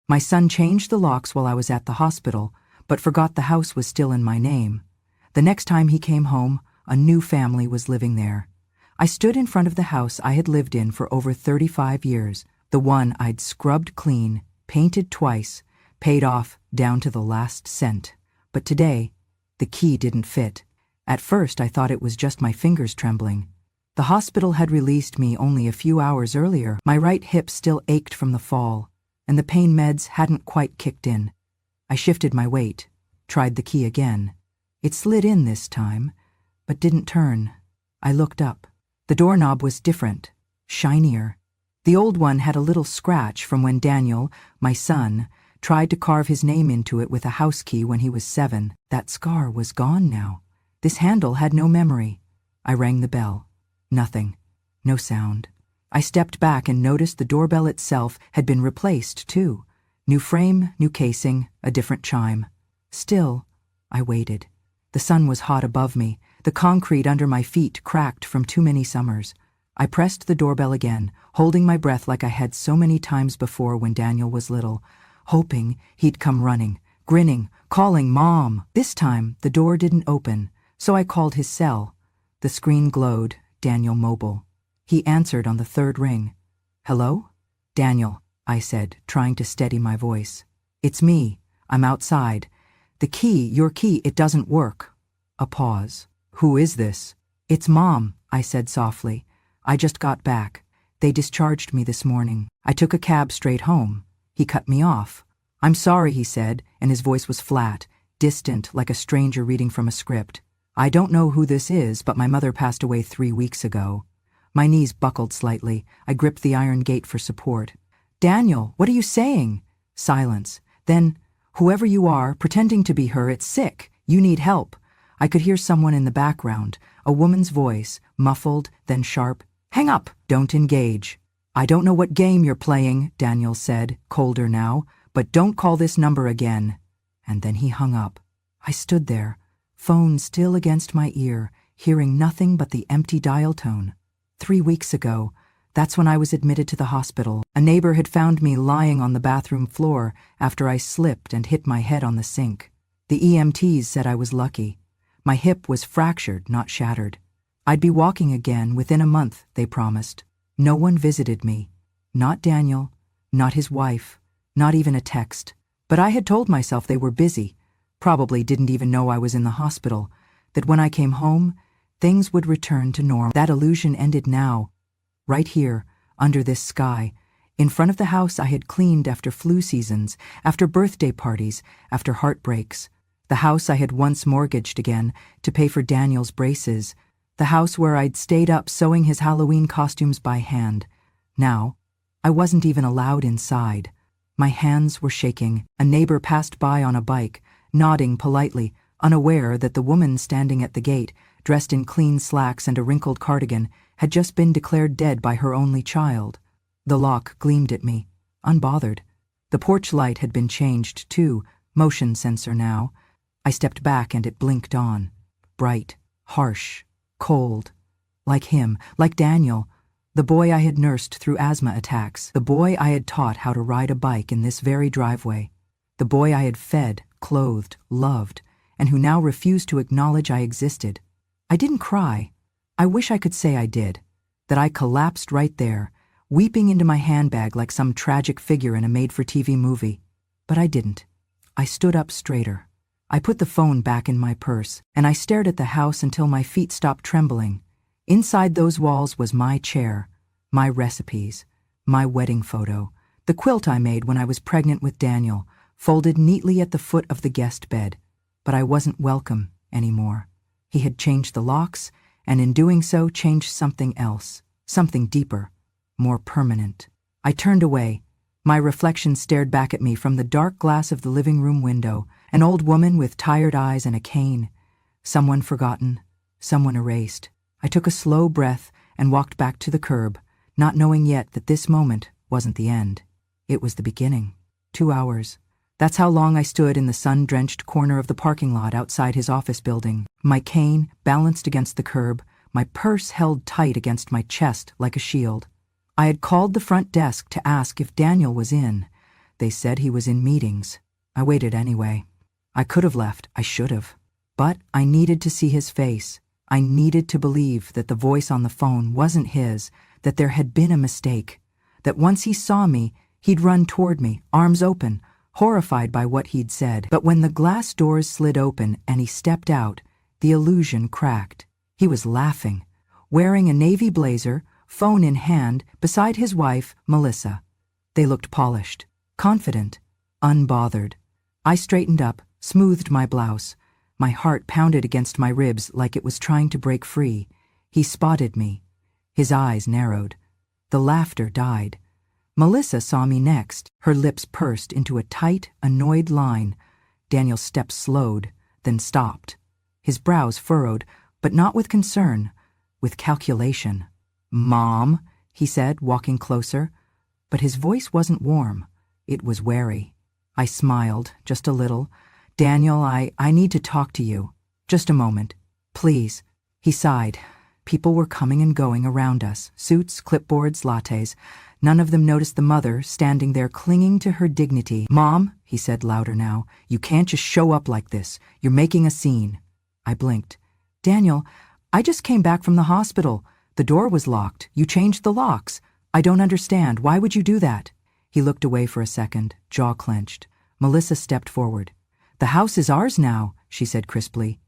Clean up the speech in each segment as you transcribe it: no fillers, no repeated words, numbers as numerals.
My son changed the locks while I was at the hospital, but forgot the house was still in my name. The next time he came home, a new family was living there. I stood in front of the house I had lived in for over 35 years, the one I'd scrubbed clean, painted twice, paid off down to the last cent. But today, the key didn't fit. At first I thought it was just my fingers trembling. The hospital had released me only a few hours earlier. My right hip still ached from the fall, and the pain meds hadn't quite kicked in. I shifted my weight, tried the key again. It slid in this time, but didn't turn. I looked up. The doorknob was different, shinier. The old one had a little scratch from when Daniel, my son, tried to carve his name into it with a house key when he was 7. That scar was gone now. This handle had no memory. I rang the bell. Nothing. No sound. I stepped back and noticed the doorbell itself had been replaced, too. New frame, new casing, a different chime. Still, I waited. The sun was hot above me. The concrete under my feet cracked from too many summers. I pressed the doorbell again, holding my breath like I had so many times before when Daniel was little, hoping he'd come running, grinning, calling Mom. This time, the door didn't open, so I called his cell. The screen glowed, Daniel Mobile. He answered on the 3rd ring. Hello? Daniel, I said, trying to steady my voice. It's me. I'm outside. The key, your key, it doesn't work. A pause. Who is this? It's Mom, I said softly. I just got back. They discharged me this morning. I took a cab straight home. He cut me off. I'm sorry, he said, and his voice was flat, distant, like a stranger reading from a script. I don't know who this is, but my mother passed away 3 weeks ago. My knees buckled slightly. I gripped the iron gate for support. Daniel, what are you saying? Silence. Then, whoever you are, pretending to be her, it's sick. You need help. I could hear someone in the background, a woman's voice, muffled, then sharp. Hang up! Don't engage. I don't know what game you're playing, Daniel said, colder now, but don't call this number again. And then he hung up. I stood there, phone still against my ear, hearing nothing but the empty dial tone. 3 weeks ago, that's when I was admitted to the hospital. A neighbor had found me lying on the bathroom floor after I slipped and hit my head on the sink. The EMTs said I was lucky. My hip was fractured, not shattered. I'd be walking again within a month, they promised. No one visited me. Not Daniel, not his wife, not even a text. But I had told myself they were busy, probably didn't even know I was in the hospital, that when I came home, things would return to normal. That illusion ended now, right here, under this sky, in front of the house I had cleaned after flu seasons, after birthday parties, after heartbreaks. The house I had once mortgaged again to pay for Daniel's braces. The house where I'd stayed up sewing his Halloween costumes by hand. Now, I wasn't even allowed inside. My hands were shaking. A neighbor passed by on a bike, nodding politely, unaware that the woman standing at the gate, dressed in clean slacks and a wrinkled cardigan, had just been declared dead by her only child. The lock gleamed at me, unbothered. The porch light had been changed, too, motion sensor now. I stepped back and it blinked on. Bright, harsh, cold. Like him, like Daniel, the boy I had nursed through asthma attacks, the boy I had taught how to ride a bike in this very driveway, the boy I had fed, clothed, loved, and who now refused to acknowledge I existed. I didn't cry. I wish I could say I did, that I collapsed right there, weeping into my handbag like some tragic figure in a made-for-TV movie. But I didn't. I stood up straighter. I put the phone back in my purse, and I stared at the house until my feet stopped trembling. Inside those walls was my chair, my recipes, my wedding photo, the quilt I made when I was pregnant with Daniel, folded neatly at the foot of the guest bed. But I wasn't welcome anymore. He had changed the locks, and in doing so changed something else, something deeper, more permanent. I turned away. My reflection stared back at me from the dark glass of the living room window, an old woman with tired eyes and a cane. Someone forgotten, someone erased. I took a slow breath and walked back to the curb, not knowing yet that this moment wasn't the end. It was the beginning. 2 hours. That's how long I stood in the sun-drenched corner of the parking lot outside his office building, my cane balanced against the curb, my purse held tight against my chest like a shield. I had called the front desk to ask if Daniel was in. They said he was in meetings. I waited anyway. I could have left, I should have. But I needed to see his face. I needed to believe that the voice on the phone wasn't his, that there had been a mistake, that once he saw me, he'd run toward me, arms open, horrified by what he'd said. But when the glass doors slid open and he stepped out, the illusion cracked. He was laughing, wearing a navy blazer, phone in hand, beside his wife, Melissa. They looked polished, confident, unbothered. I straightened up, smoothed my blouse. My heart pounded against my ribs like it was trying to break free. He spotted me. His eyes narrowed. The laughter died. Melissa saw me next. Her lips pursed into a tight, annoyed line. Daniel's steps slowed, then stopped. His brows furrowed, but not with concern, with calculation. "Mom," he said, walking closer. But his voice wasn't warm. It was wary. I smiled, just a little. "Daniel, I need to talk to you. Just a moment. Please." He sighed. People were coming and going around us. Suits, clipboards, lattes. None of them noticed the mother, standing there clinging to her dignity. "Mom," he said louder now, "you can't just show up like this. You're making a scene." I blinked. "Daniel, I just came back from the hospital. The door was locked. You changed the locks. I don't understand. Why would you do that?" He looked away for a second, jaw clenched. Melissa stepped forward. "The house is ours now," she said crisply.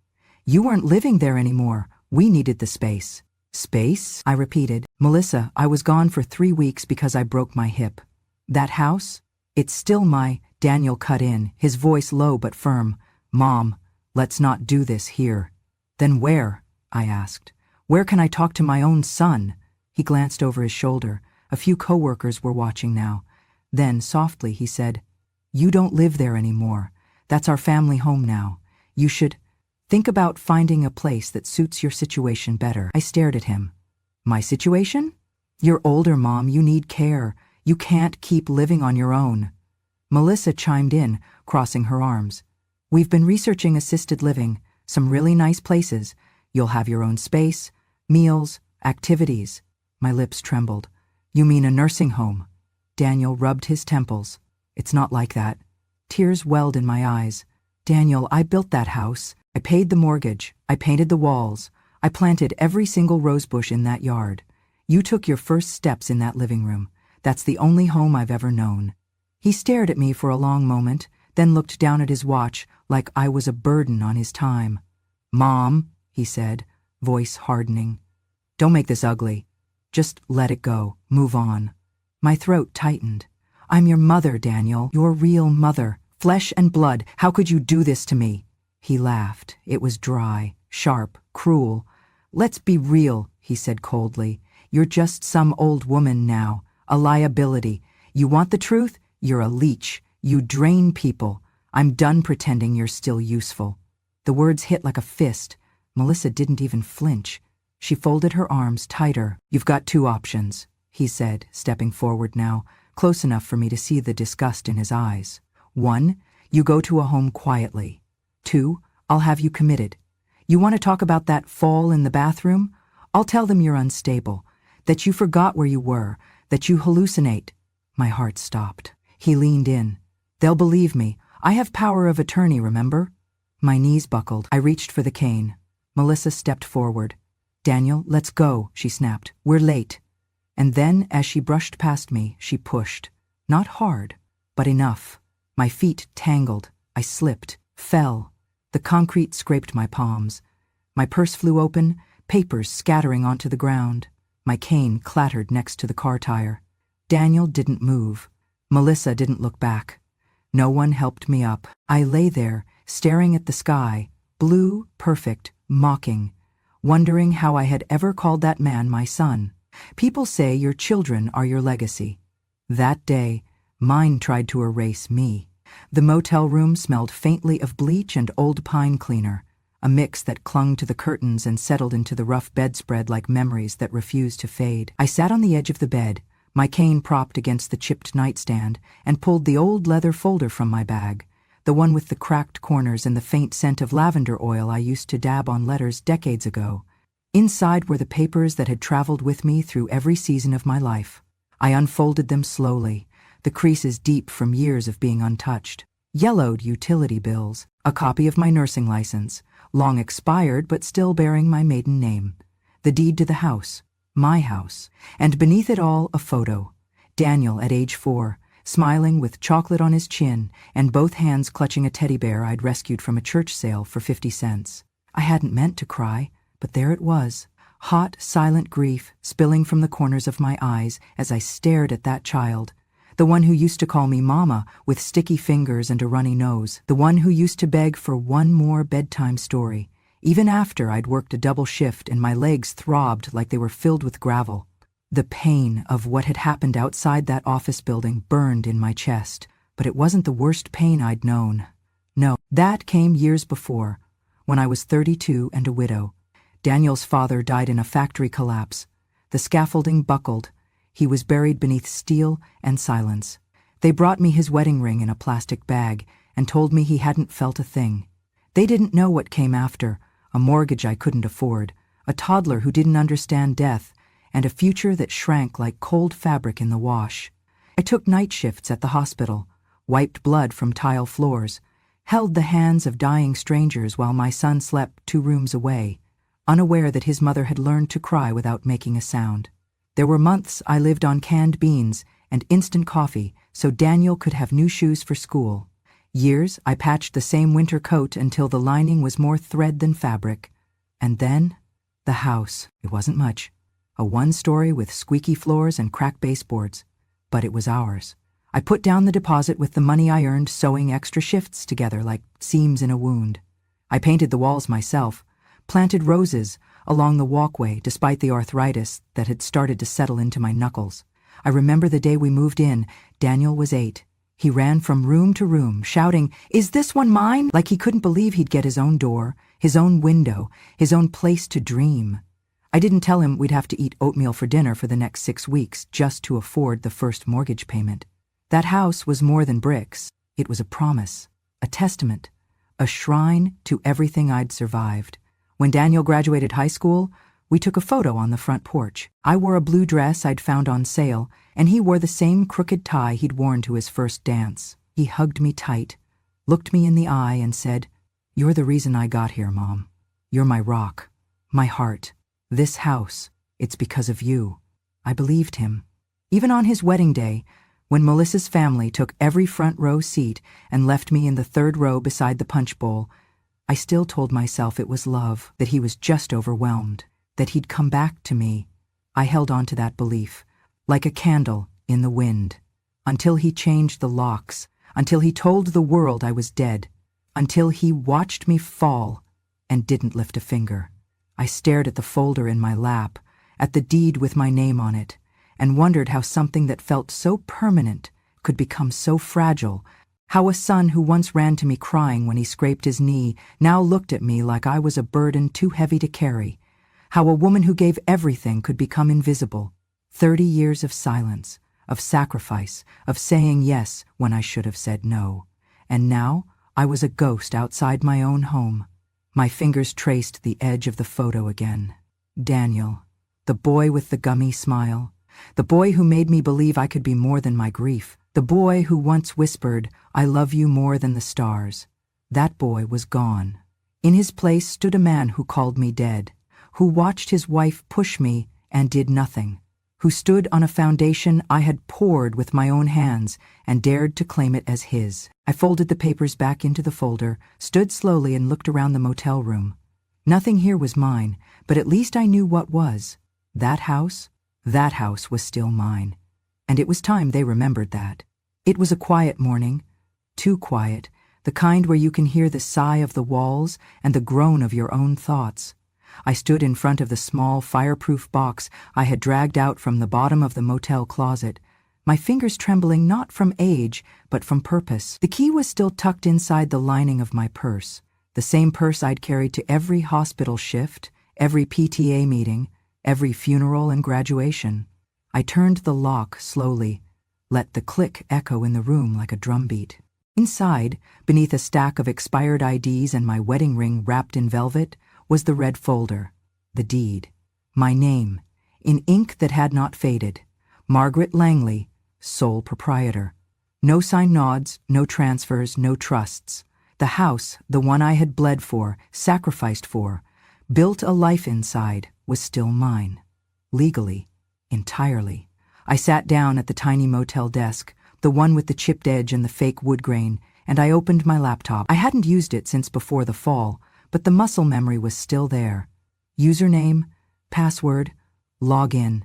"You weren't living there anymore. We needed the space." "Space?" I repeated. "Melissa, I was gone for 3 weeks because I broke my hip. That house? It's still my—" Daniel cut in, his voice low but firm. "Mom, let's not do this here." "Then where?" I asked. "Where can I talk to my own son?" He glanced over his shoulder. A few coworkers were watching now. Then, softly, he said, "You don't live there anymore. That's our family home now. You should think about finding a place that suits your situation better." I stared at him. "My situation? You're older, Mom. You need care. You can't keep living on your own." Melissa chimed in, crossing her arms. "We've been researching assisted living, some really nice places. You'll have your own space, meals, activities." My lips trembled. "You mean a nursing home?" Daniel rubbed his temples. "It's not like that." Tears welled in my eyes. "Daniel, I built that house. I paid the mortgage. I painted the walls. I planted every single rosebush in that yard. You took your first steps in that living room. That's the only home I've ever known." He stared at me for a long moment, then looked down at his watch like I was a burden on his time. "Mom," he said, voice hardening, "don't make this ugly. Just let it go. Move on." My throat tightened. "I'm your mother, Daniel. Your real mother. Flesh and blood. How could you do this to me?" He laughed. It was dry, sharp, cruel. "Let's be real," he said coldly. "You're just some old woman now. A liability. You want the truth? You're a leech. You drain people. I'm done pretending you're still useful." The words hit like a fist. Melissa didn't even flinch. She folded her arms tighter. "You've got 2 options," he said, stepping forward now, close enough for me to see the disgust in his eyes. "1, you go to a home quietly. 2, I'll have you committed. You want to talk about that fall in the bathroom? I'll tell them you're unstable, that you forgot where you were, that you hallucinate." My heart stopped. He leaned in. "They'll believe me. I have power of attorney, remember?" My knees buckled. I reached for the cane. Melissa stepped forward. "Daniel, let's go," she snapped. "We're late." And then, as she brushed past me, she pushed. Not hard, but enough. My feet tangled. I slipped, fell. The concrete scraped my palms. My purse flew open, papers scattering onto the ground. My cane clattered next to the car tire. Daniel didn't move. Melissa didn't look back. No one helped me up. I lay there, staring at the sky, blue, perfect, mocking, wondering how I had ever called that man my son. People say your children are your legacy. That day, mine tried to erase me. The motel room smelled faintly of bleach and old pine cleaner, a mix that clung to the curtains and settled into the rough bedspread like memories that refused to fade. I sat on the edge of the bed, my cane propped against the chipped nightstand, and pulled the old leather folder from my bag, the one with the cracked corners and the faint scent of lavender oil I used to dab on letters decades ago. Inside were the papers that had traveled with me through every season of my life. I unfolded them slowly, the creases deep from years of being untouched. Yellowed utility bills, a copy of my nursing license, long expired but still bearing my maiden name, the deed to the house, my house, and beneath it all a photo. Daniel at age 4, smiling with chocolate on his chin and both hands clutching a teddy bear I'd rescued from a church sale for 50 cents. I hadn't meant to cry, but there it was. Hot, silent grief spilling from the corners of my eyes as I stared at that child. The one who used to call me Mama with sticky fingers and a runny nose. The one who used to beg for one more bedtime story, even after I'd worked a double shift and my legs throbbed like they were filled with gravel. The pain of what had happened outside that office building burned in my chest, but it wasn't the worst pain I'd known. No, that came years before, when I was 32 and a widow. Daniel's father died in a factory collapse. The scaffolding buckled. He was buried beneath steel and silence. They brought me his wedding ring in a plastic bag and told me he hadn't felt a thing. They didn't know what came after, a mortgage I couldn't afford, a toddler who didn't understand death, and a future that shrank like cold fabric in the wash. I took night shifts at the hospital, wiped blood from tile floors, held the hands of dying strangers while my son slept 2 rooms away, unaware that his mother had learned to cry without making a sound. There were months I lived on canned beans and instant coffee so Daniel could have new shoes for school. Years I patched the same winter coat until the lining was more thread than fabric. And then, the house. It wasn't much. A 1-story with squeaky floors and cracked baseboards. But it was ours. I put down the deposit with the money I earned sewing extra shifts together like seams in a wound. I painted the walls myself, planted roses along the walkway despite the arthritis that had started to settle into my knuckles. I remember the day we moved in. Daniel was 8. He ran from room to room, shouting, "Is this one mine?" like he couldn't believe he'd get his own door, his own window, his own place to dream. I didn't tell him we'd have to eat oatmeal for dinner for the next 6 weeks just to afford the first mortgage payment. That house was more than bricks. It was a promise, a testament, a shrine to everything I'd survived. When Daniel graduated high school, we took a photo on the front porch. I wore a blue dress I'd found on sale, and he wore the same crooked tie he'd worn to his first dance. He hugged me tight, looked me in the eye, and said, "You're the reason I got here, Mom. You're my rock, my heart. This house, it's because of you." I believed him. Even on his wedding day, when Melissa's family took every front row seat and left me in the 3rd row beside the punch bowl, I still told myself it was love, that he was just overwhelmed, that he'd come back to me. I held on to that belief, like a candle in the wind, until he changed the locks, until he told the world I was dead, until he watched me fall and didn't lift a finger. I stared at the folder in my lap, at the deed with my name on it, and wondered how something that felt so permanent could become so fragile, how a son who once ran to me crying when he scraped his knee now looked at me like I was a burden too heavy to carry, how a woman who gave everything could become invisible. 30 years of silence, of sacrifice, of saying yes when I should have said no. And now I was a ghost outside my own home. My fingers traced the edge of the photo again. Daniel, the boy with the gummy smile, the boy who made me believe I could be more than my grief, the boy who once whispered, "I love you more than the stars." That boy was gone. In his place stood a man who called me dead, who watched his wife push me and did nothing, who stood on a foundation I had poured with my own hands and dared to claim it as his. I folded the papers back into the folder, stood slowly and looked around the motel room. Nothing here was mine, but at least I knew what was. That house was still mine. And it was time they remembered that. It was a quiet morning, too quiet, the kind where you can hear the sigh of the walls and the groan of your own thoughts. I stood in front of the small fireproof box I had dragged out from the bottom of the motel closet, my fingers trembling not from age, but from purpose. The key was still tucked inside the lining of my purse, the same purse I'd carried to every hospital shift, every PTA meeting, every funeral and graduation. I turned the lock slowly, let the click echo in the room like a drumbeat. Inside, beneath a stack of expired IDs and my wedding ring wrapped in velvet, was the red folder, the deed, my name, in ink that had not faded. Margaret Langley, sole proprietor. No sign nods, no transfers, no trusts. The house, the one I had bled for, sacrificed for, built a life inside, was still mine. Legally. Entirely. I sat down at the tiny motel desk, the one with the chipped edge and the fake wood grain, and I opened my laptop. I hadn't used it since before the fall, but the muscle memory was still there. Username, password, log in.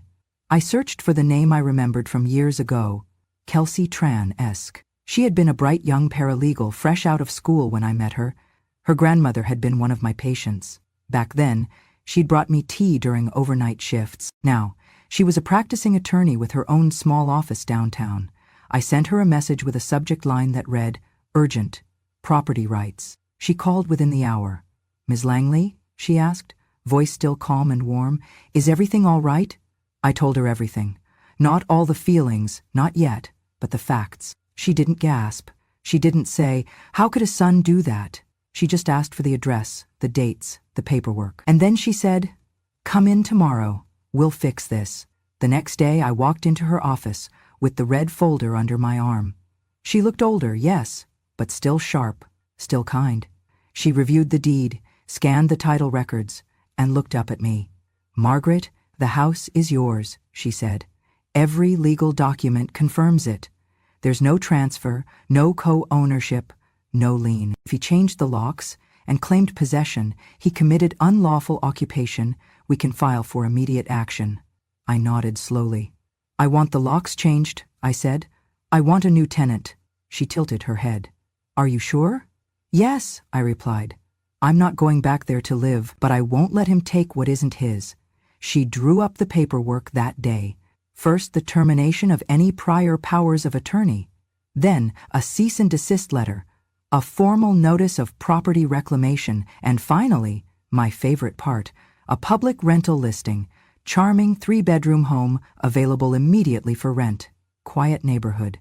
I searched for the name I remembered from years ago, Kelsey Tran-esque. She had been a bright young paralegal fresh out of school when I met her. Her grandmother had been one of my patients. Back then, she'd brought me tea during overnight shifts. Now, she was a practicing attorney with her own small office downtown. I sent her a message with a subject line that read, "Urgent, property rights." She called within the hour. "Ms. Langley?" she asked, voice still calm and warm. "Is everything all right?" I told her everything. Not all the feelings, not yet, but the facts. She didn't gasp. She didn't say, "How could a son do that?" She just asked for the address, the dates, the paperwork. And then she said, "Come in tomorrow. We'll fix this." The next day I walked into her office with the red folder under my arm. She looked older, yes, but still sharp, still kind. She reviewed the deed, scanned the title records, and looked up at me. "Margaret, the house is yours," she said. "Every legal document confirms it. There's no transfer, no co-ownership, no lien. If he changed the locks and claimed possession, he committed unlawful occupation. We can file for immediate action." I nodded slowly. "I want the locks changed," I said. "I want a new tenant." She tilted her head. "Are you sure?" "Yes," I replied. "I'm not going back there to live, but I won't let him take what isn't his." She drew up the paperwork that day. First, the termination of any prior powers of attorney. Then, a cease and desist letter, a formal notice of property reclamation, and finally, my favorite part, a public rental listing, charming 3-bedroom home available immediately for rent. Quiet neighborhood.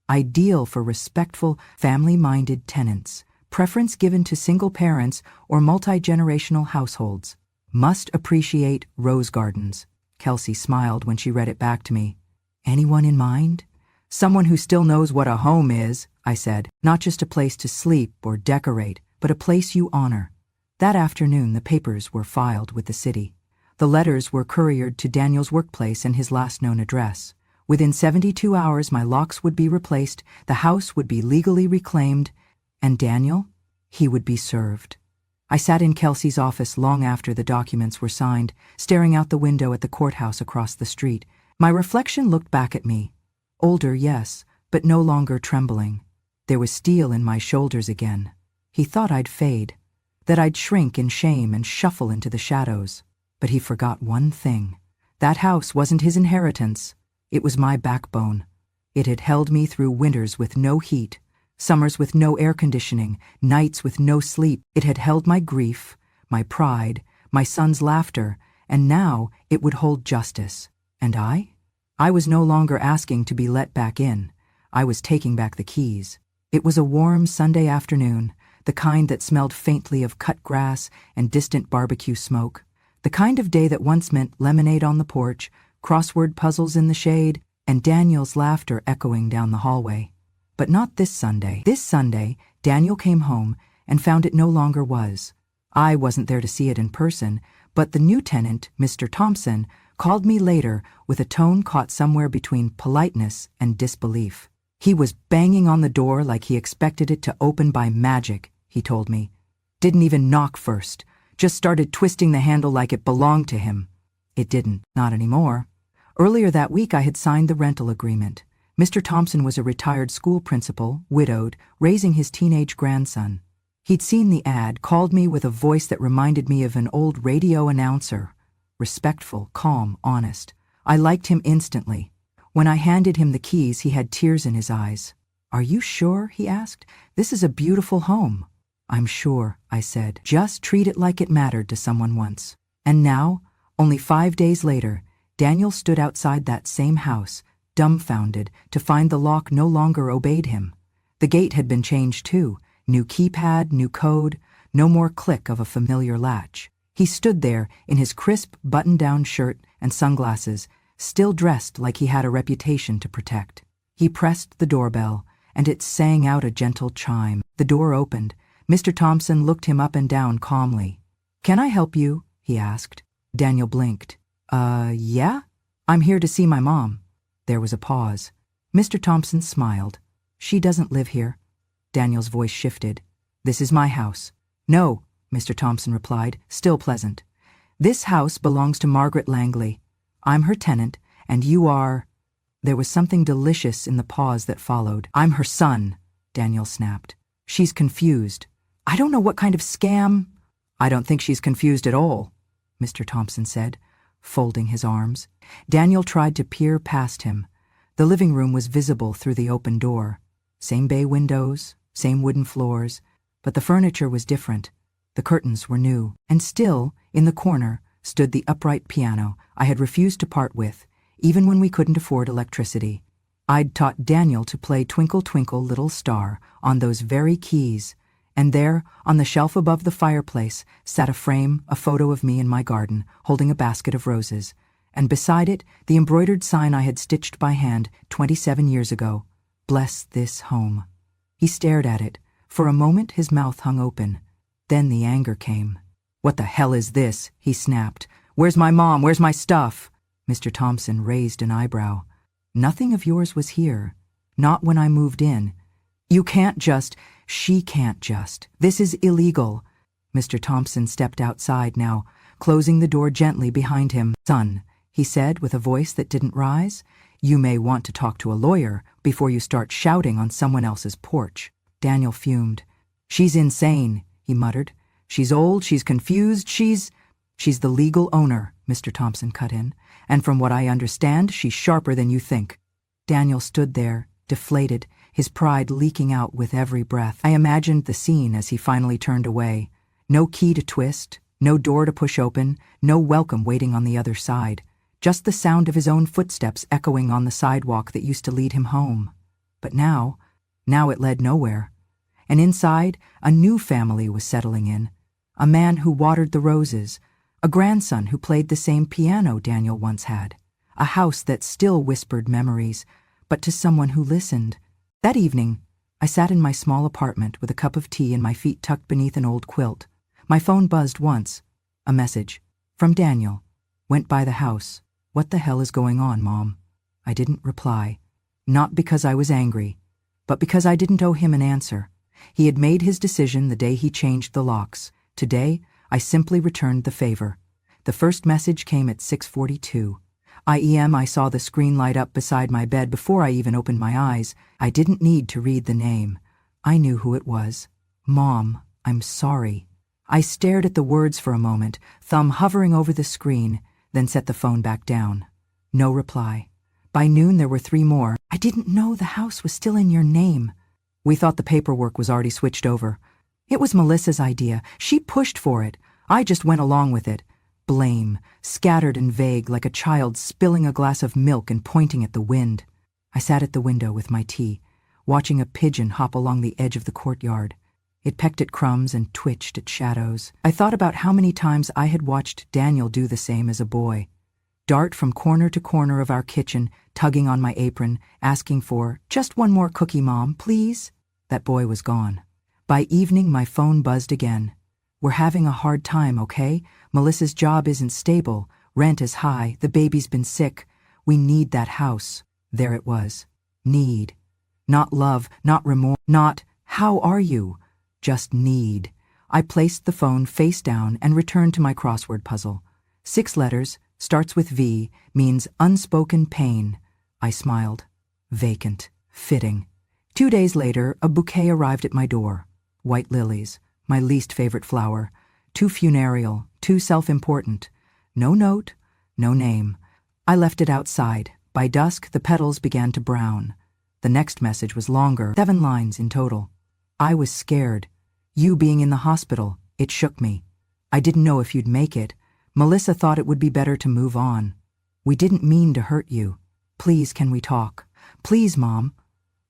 Ideal for respectful, family-minded tenants. Preference given to single parents or multi-generational households. Must appreciate rose gardens. Kelsey smiled when she read it back to me. "Anyone in mind?" "Someone who still knows what a home is," I said. "Not just a place to sleep or decorate, but a place you honor." That afternoon, the papers were filed with the city. The letters were couriered to Daniel's workplace and his last known address. Within 72 hours, my locks would be replaced, the house would be legally reclaimed, and Daniel? He would be served. I sat in Kelsey's office long after the documents were signed, staring out the window at the courthouse across the street. My reflection looked back at me. Older, yes, but no longer trembling. There was steel in my shoulders again. He thought I'd fade, that I'd shrink in shame and shuffle into the shadows. But he forgot one thing. That house wasn't his inheritance. It was my backbone. It had held me through winters with no heat, summers with no air conditioning, nights with no sleep. It had held my grief, my pride, my son's laughter, and now it would hold justice. And I? I was no longer asking to be let back in. I was taking back the keys. It was a warm Sunday afternoon, the kind that smelled faintly of cut grass and distant barbecue smoke. The kind of day that once meant lemonade on the porch, crossword puzzles in the shade, and Daniel's laughter echoing down the hallway. But not this Sunday. This Sunday, Daniel came home and found it no longer was. I wasn't there to see it in person, but the new tenant, Mr. Thompson, called me later with a tone caught somewhere between politeness and disbelief. He was banging on the door like he expected it to open by magic, he told me. Didn't even knock first, just started twisting the handle like it belonged to him. It didn't, not anymore. Earlier that week I had signed the rental agreement. Mr. Thompson was a retired school principal, widowed, raising his teenage grandson. He'd seen the ad, called me with a voice that reminded me of an old radio announcer. Respectful, calm, honest. I liked him instantly. When I handed him the keys, he had tears in his eyes. "Are you sure?" he asked. "This is a beautiful home." "I'm sure," I said. "Just treat it like it mattered to someone once." And now, only 5 days later, Daniel stood outside that same house, dumbfounded to find the lock no longer obeyed him. The gate had been changed too. New keypad, new code, no more click of a familiar latch. He stood there in his crisp button-down shirt and sunglasses, still dressed like he had a reputation to protect. He pressed the doorbell, and it sang out a gentle chime. The door opened. Mr. Thompson looked him up and down calmly. "Can I help you?" he asked. Daniel blinked. Yeah? I'm here to see my mom." There was a pause. Mr. Thompson smiled. "She doesn't live here." Daniel's voice shifted. "This is my house." "No," Mr. Thompson replied, still pleasant. "This house belongs to Margaret Langley. I'm her tenant, and you are—" There was something delicious in the pause that followed. "I'm her son," Daniel snapped. "She's confused. I don't know what kind of scam—" "I don't think she's confused at all," Mr. Thompson said, folding his arms. Daniel tried to peer past him. The living room was visible through the open door. Same bay windows, same wooden floors, but the furniture was different. The curtains were new, and still, in the corner, stood the upright piano I had refused to part with, even when we couldn't afford electricity. I'd taught Daniel to play Twinkle, Twinkle, Little Star on those very keys, and there, on the shelf above the fireplace, sat a frame, a photo of me in my garden, holding a basket of roses, and beside it, the embroidered sign I had stitched by hand 27 years ago, "Bless this home." He stared at it. For a moment his mouth hung open. Then the anger came. "What the hell is this?" he snapped. "Where's my mom? Where's my stuff?" Mr. Thompson raised an eyebrow. "Nothing of yours was here. Not when I moved in. You can't just— She can't just. This is illegal." Mr. Thompson stepped outside now, closing the door gently behind him. "Son," he said with a voice that didn't rise, "you may want to talk to a lawyer before you start shouting on someone else's porch." Daniel fumed. "She's insane," he muttered. "She's old, she's confused, she's—" "She's the legal owner," Mr. Thompson cut in, "and from what I understand, she's sharper than you think." Daniel stood there, deflated, his pride leaking out with every breath. I imagined the scene as he finally turned away. No key to twist, no door to push open, no welcome waiting on the other side. Just the sound of his own footsteps echoing on the sidewalk that used to lead him home. But now it led nowhere. And inside, a new family was settling in. A man who watered the roses, a grandson who played the same piano Daniel once had, a house that still whispered memories, but to someone who listened. That evening, I sat in my small apartment with a cup of tea and my feet tucked beneath an old quilt. My phone buzzed once. A message. From Daniel. Went by the house. "What the hell is going on, Mom?" I didn't reply. Not because I was angry, but because I didn't owe him an answer. He had made his decision the day he changed the locks. Today, I simply returned the favor. The first message came at 6:42. I saw the screen light up beside my bed before I even opened my eyes. I didn't need to read the name. I knew who it was. "Mom, I'm sorry." I stared at the words for a moment, thumb hovering over the screen, then set the phone back down. No reply. By noon there were 3 more. "I didn't know the house was still in your name." "We thought the paperwork was already switched over." "It was Melissa's idea. She pushed for it. I just went along with it." Blame, scattered and vague like a child spilling a glass of milk and pointing at the wind. I sat at the window with my tea, watching a pigeon hop along the edge of the courtyard. It pecked at crumbs and twitched at shadows. I thought about how many times I had watched Daniel do the same as a boy. Dart from corner to corner of our kitchen, tugging on my apron, asking for, "Just one more cookie, Mom, please." That boy was gone. By evening, my phone buzzed again. "We're having a hard time, okay? Melissa's job isn't stable. Rent is high. The baby's been sick. We need that house." There it was. Need. Not love, not remorse, not, "How are you?" Just need. I placed the phone face down and returned to my crossword puzzle. 6 letters, starts with V, means unspoken pain. I smiled. Vacant. Fitting. 2 days later, a bouquet arrived at my door. White lilies, my least favorite flower. Too funereal, too self-important. No note, no name. I left it outside. By dusk, the petals began to brown. The next message was longer, 7 lines in total. I was scared. You being in the hospital, it shook me. I didn't know if you'd make it. Melissa thought it would be better to move on. We didn't mean to hurt you. Please, can we talk? Please, Mom.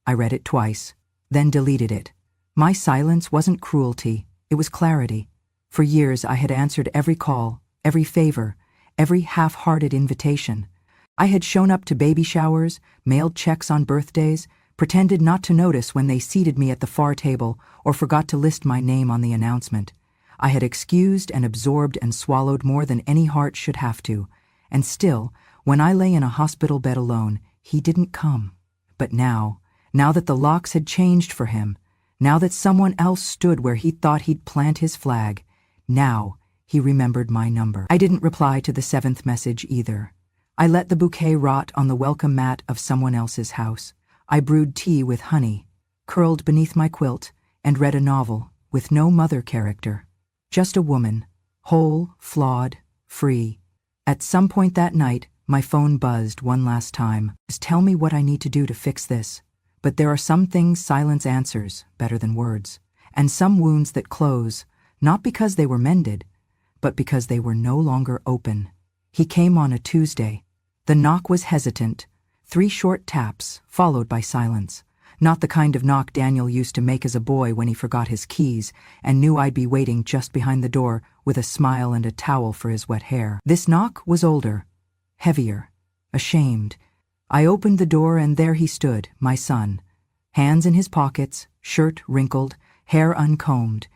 I read it twice, then deleted it. My silence wasn't cruelty, it was clarity. For years I had answered every call, every favor, every half-hearted invitation. I had shown up to baby showers, mailed checks on birthdays, pretended not to notice when they seated me at the far table or forgot to list my name on the announcement. I had excused and absorbed and swallowed more than any heart should have to, and still, when I lay in a hospital bed alone, he didn't come. But now that the locks had changed for him, now that someone else stood where he thought he'd plant his flag, now he remembered my number. I didn't reply to the 7th message either. I let the bouquet rot on the welcome mat of someone else's house. I brewed tea with honey, curled beneath my quilt, and read a novel with no mother character. Just a woman, whole, flawed, free. At some point that night, my phone buzzed one last time. Just tell me what I need to do to fix this. But there are some things silence answers better than words, and some wounds that close, not because they were mended, but because they were no longer open. He came on a Tuesday. The knock was hesitant, 3 short taps, followed by silence. Not the kind of knock Daniel used to make as a boy when he forgot his keys and knew I'd be waiting just behind the door with a smile and a towel for his wet hair. This knock was older, heavier, ashamed. I opened the door and there he stood, my son. Hands in his pockets, shirt wrinkled, hair uncombed.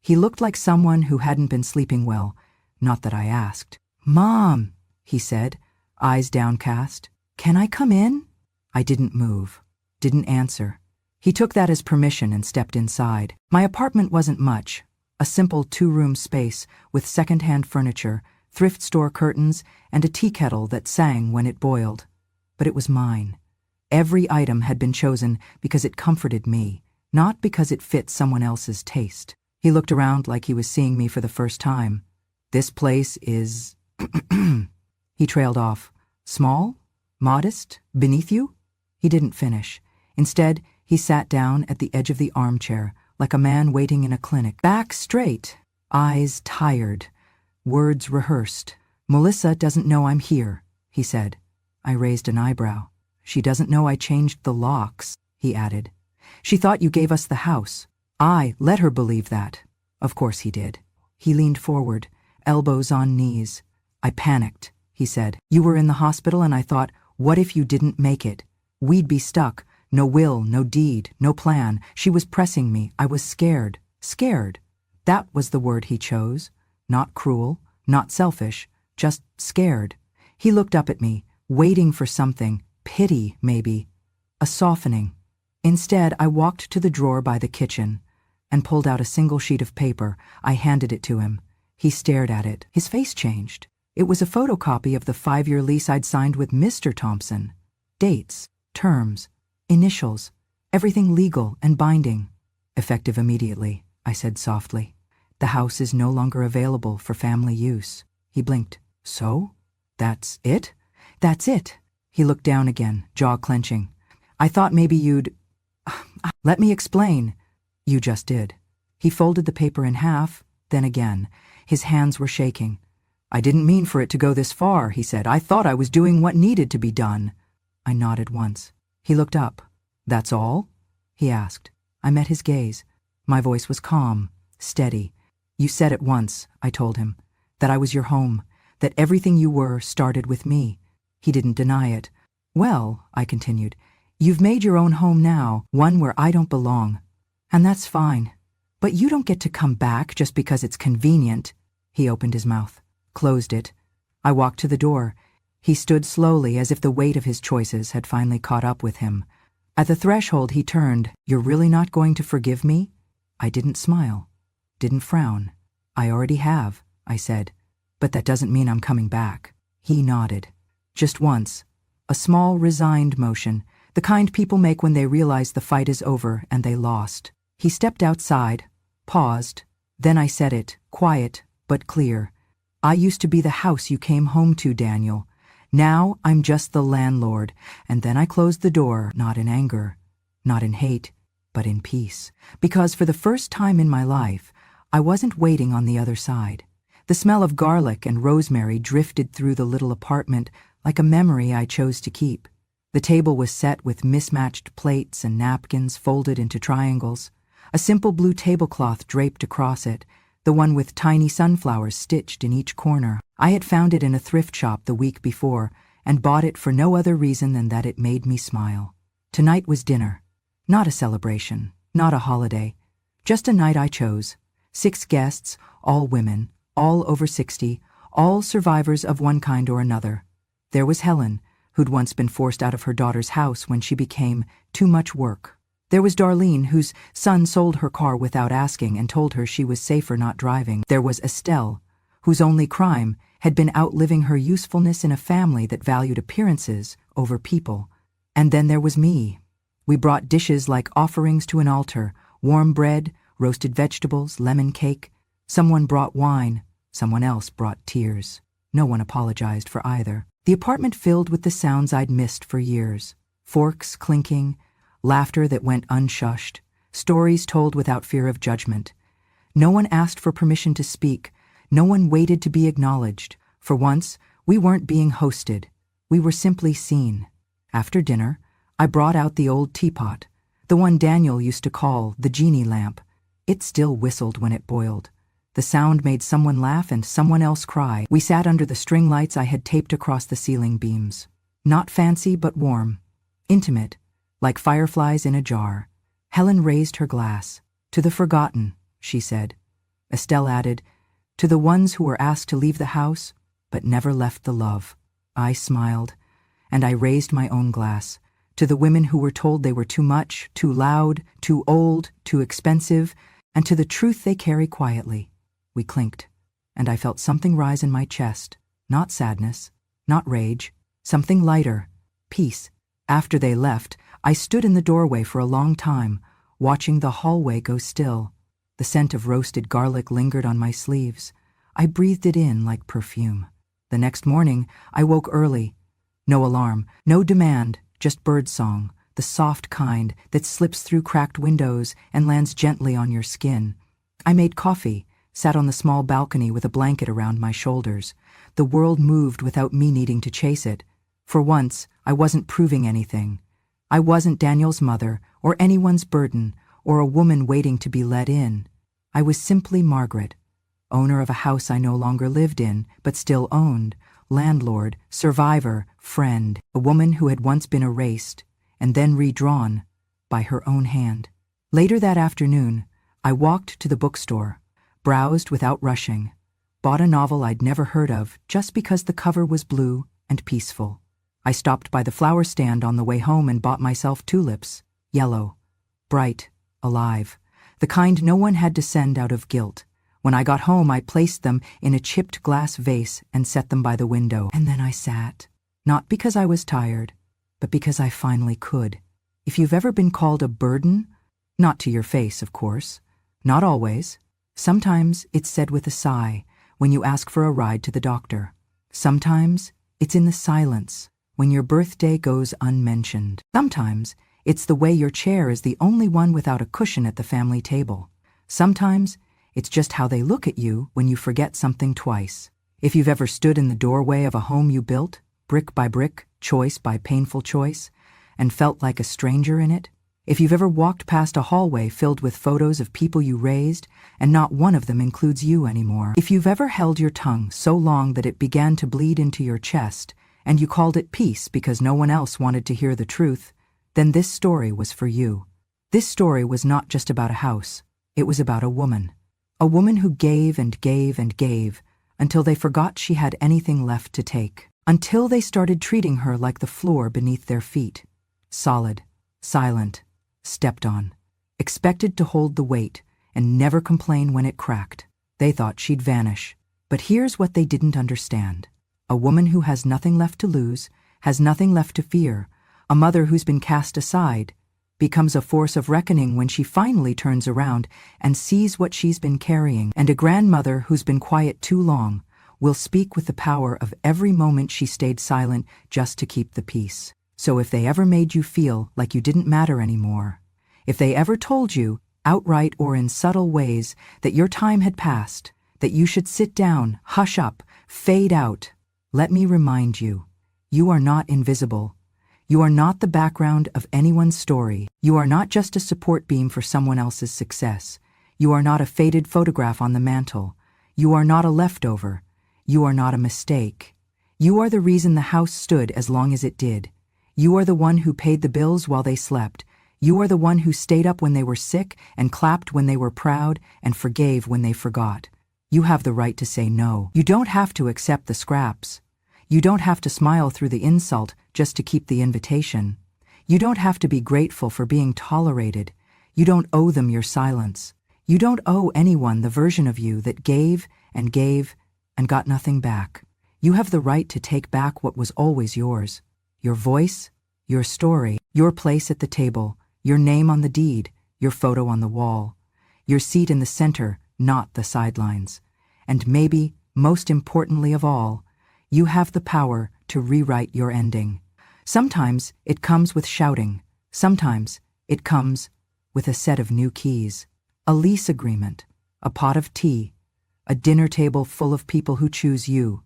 He looked like someone who hadn't been sleeping well. Not that I asked. "Mom," he said, eyes downcast. "Can I come in?" I didn't move, didn't answer. He took that as permission and stepped inside. My apartment wasn't much, a simple 2-room space with second-hand furniture, thrift store curtains, and a tea kettle that sang when it boiled. But it was mine. Every item had been chosen because it comforted me, not because it fit someone else's taste. He looked around like he was seeing me for the first time. "This place is..." He trailed off. "Small? Modest? Beneath you?" He didn't finish. Instead, he sat down at the edge of the armchair, like a man waiting in a clinic. Back straight, eyes tired, words rehearsed. "Melissa doesn't know I'm here," he said. I raised an eyebrow. "She doesn't know I changed the locks," he added. "She thought you gave us the house. I let her believe that." Of course he did. He leaned forward, elbows on knees. "I panicked," he said. "You were in the hospital and I thought, what if you didn't make it? We'd be stuck. No will, no deed, no plan. She was pressing me. I was scared. Scared." That was the word he chose. Not cruel, not selfish, just scared. He looked up at me, waiting for something, pity maybe, a softening. Instead, I walked to the drawer by the kitchen and pulled out a single sheet of paper. I handed it to him. He stared at it. His face changed. It was a photocopy of the 5-year lease I'd signed with Mr. Thompson. Dates, terms, initials, everything legal and binding. "Effective immediately," I said softly. "The house is no longer available for family use." He blinked. "So? That's it?" "That's it." He looked down again, jaw clenching. "I thought maybe you'd..." "Let me explain." "You just did." He folded the paper in half, then again. His hands were shaking. "I didn't mean for it to go this far," he said. "I thought I was doing what needed to be done." I nodded once. He looked up. "That's all?" he asked. I met his gaze. My voice was calm, steady. "You said it once," I told him, "that I was your home, that everything you were started with me." He didn't deny it. "Well," I continued, "you've made your own home now, one where I don't belong. And that's fine. But you don't get to come back just because it's convenient." He opened his mouth, closed it. I walked to the door. He stood slowly as if the weight of his choices had finally caught up with him. At the threshold he turned. "You're really not going to forgive me?" I didn't smile, didn't frown. "I already have," I said. "But that doesn't mean I'm coming back." He nodded. Just once. A small, resigned motion, the kind people make when they realize the fight is over and they lost. He stepped outside, paused. Then I said it, quiet but clear. "I used to be the house you came home to, Daniel. Now I'm just the landlord." And then I closed the door, not in anger, not in hate, but in peace. Because for the first time in my life, I wasn't waiting on the other side. The smell of garlic and rosemary drifted through the little apartment like a memory I chose to keep. The table was set with mismatched plates and napkins folded into triangles. A simple blue tablecloth draped across it, the one with tiny sunflowers stitched in each corner. I had found it in a thrift shop the week before, and bought it for no other reason than that it made me smile. Tonight was dinner. Not a celebration, not a holiday, just a night I chose. 6 guests, all women, all over 60, all survivors of one kind or another. There was Helen, who'd once been forced out of her daughter's house when she became too much work. There was Darlene, whose son sold her car without asking and told her she was safer not driving. There was Estelle, whose only crime had been outliving her usefulness in a family that valued appearances over people. And then there was me. We brought dishes like offerings to an altar, warm bread, roasted vegetables, lemon cake. Someone brought wine, someone else brought tears. No one apologized for either. The apartment filled with the sounds I'd missed for years. Forks clinking, laughter that went unshushed, stories told without fear of judgment. No one asked for permission to speak. No one waited to be acknowledged. For once, we weren't being hosted. We were simply seen. After dinner, I brought out the old teapot, the one Daniel used to call the genie lamp. It still whistled when it boiled. The sound made someone laugh and someone else cry. We sat under the string lights I had taped across the ceiling beams. Not fancy, but warm. Intimate, like fireflies in a jar. Helen raised her glass. "To the forgotten," she said. Estelle added, "To the ones who were asked to leave the house, but never left the love." I smiled, and I raised my own glass. To the women who were told they were too much, too loud, too old, too expensive, and to the truth they carry quietly. We clinked, and I felt something rise in my chest. Not sadness, not rage, something lighter, peace. After they left, I stood in the doorway for a long time, watching the hallway go still. The scent of roasted garlic lingered on my sleeves. I breathed it in like perfume. The next morning, I woke early. No alarm, no demand, just birdsong, the soft kind that slips through cracked windows and lands gently on your skin. I made coffee, sat on the small balcony with a blanket around my shoulders. The world moved without me needing to chase it. For once, I wasn't proving anything. I wasn't Daniel's mother, or anyone's burden, or a woman waiting to be let in. I was simply Margaret, owner of a house I no longer lived in, but still owned, landlord, survivor, friend, a woman who had once been erased, and then redrawn, by her own hand. Later that afternoon, I walked to the bookstore, browsed without rushing, bought a novel I'd never heard of just because the cover was blue and peaceful. I stopped by the flower stand on the way home and bought myself tulips, yellow, bright, alive, the kind no one had to send out of guilt. When I got home, I placed them in a chipped glass vase and set them by the window. And then I sat, not because I was tired, but because I finally could. If you've ever been called a burden, not to your face, of course, not always. Sometimes it's said with a sigh when you ask for a ride to the doctor. Sometimes it's in the silence when your birthday goes unmentioned. Sometimes it's the way your chair is the only one without a cushion at the family table. Sometimes it's just how they look at you when you forget something twice. If you've ever stood in the doorway of a home you built, brick by brick, choice by painful choice, and felt like a stranger in it, if you've ever walked past a hallway filled with photos of people you raised, and not one of them includes you anymore, if you've ever held your tongue so long that it began to bleed into your chest, and you called it peace because no one else wanted to hear the truth, then this story was for you. This story was not just about a house. It was about a woman. A woman who gave and gave and gave until they forgot she had anything left to take. Until they started treating her like the floor beneath their feet. Solid, silent, stepped on, expected to hold the weight and never complain when it cracked. They thought she'd vanish. But here's what they didn't understand. A woman who has nothing left to lose, has nothing left to fear, a mother who's been cast aside, becomes a force of reckoning when she finally turns around and sees what she's been carrying. And a grandmother who's been quiet too long will speak with the power of every moment she stayed silent just to keep the peace. So if they ever made you feel like you didn't matter anymore, if they ever told you, outright or in subtle ways, that your time had passed, that you should sit down, hush up, fade out, let me remind you, you are not invisible. You are not the background of anyone's story. You are not just a support beam for someone else's success. You are not a faded photograph on the mantle. You are not a leftover. You are not a mistake. You are the reason the house stood as long as it did. You are the one who paid the bills while they slept. You are the one who stayed up when they were sick and clapped when they were proud and forgave when they forgot. You have the right to say no. You don't have to accept the scraps. You don't have to smile through the insult just to keep the invitation. You don't have to be grateful for being tolerated. You don't owe them your silence. You don't owe anyone the version of you that gave and got nothing back. You have the right to take back what was always yours. Your voice, your story, your place at the table, your name on the deed, your photo on the wall, your seat in the center, not the sidelines. And maybe, most importantly of all, you have the power to rewrite your ending. Sometimes it comes with shouting. Sometimes it comes with a set of new keys, a lease agreement, a pot of tea, a dinner table full of people who choose you,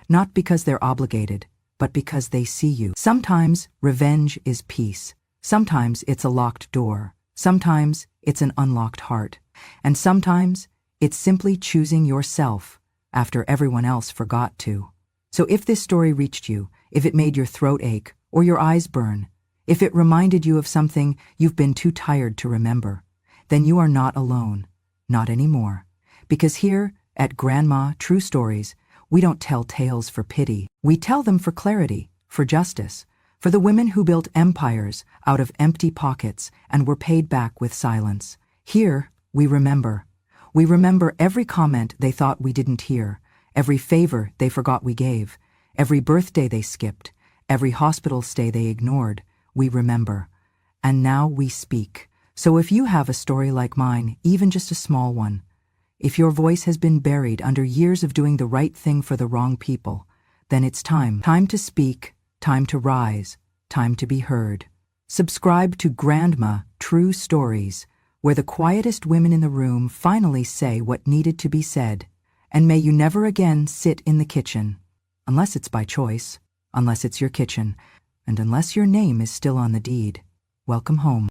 not because they're obligated, but because they see you. Sometimes revenge is peace. Sometimes it's a locked door. Sometimes it's an unlocked heart. And sometimes it's simply choosing yourself after everyone else forgot to. So if this story reached you, if it made your throat ache or your eyes burn, if it reminded you of something you've been too tired to remember, then you are not alone. Not anymore. Because here at Grandma True Stories, we don't tell tales for pity. We tell them for clarity, for justice, for the women who built empires out of empty pockets and were paid back with silence. Here, we remember. We remember every comment they thought we didn't hear, every favor they forgot we gave, every birthday they skipped, every hospital stay they ignored. We remember. And now we speak. So if you have a story like mine, even just a small one, if your voice has been buried under years of doing the right thing for the wrong people, then it's time. Time to speak, time to rise, time to be heard. Subscribe to Grandma True Stories, where the quietest women in the room finally say what needed to be said. And may you never again sit in the kitchen, unless it's by choice, unless it's your kitchen, and unless your name is still on the deed. Welcome home.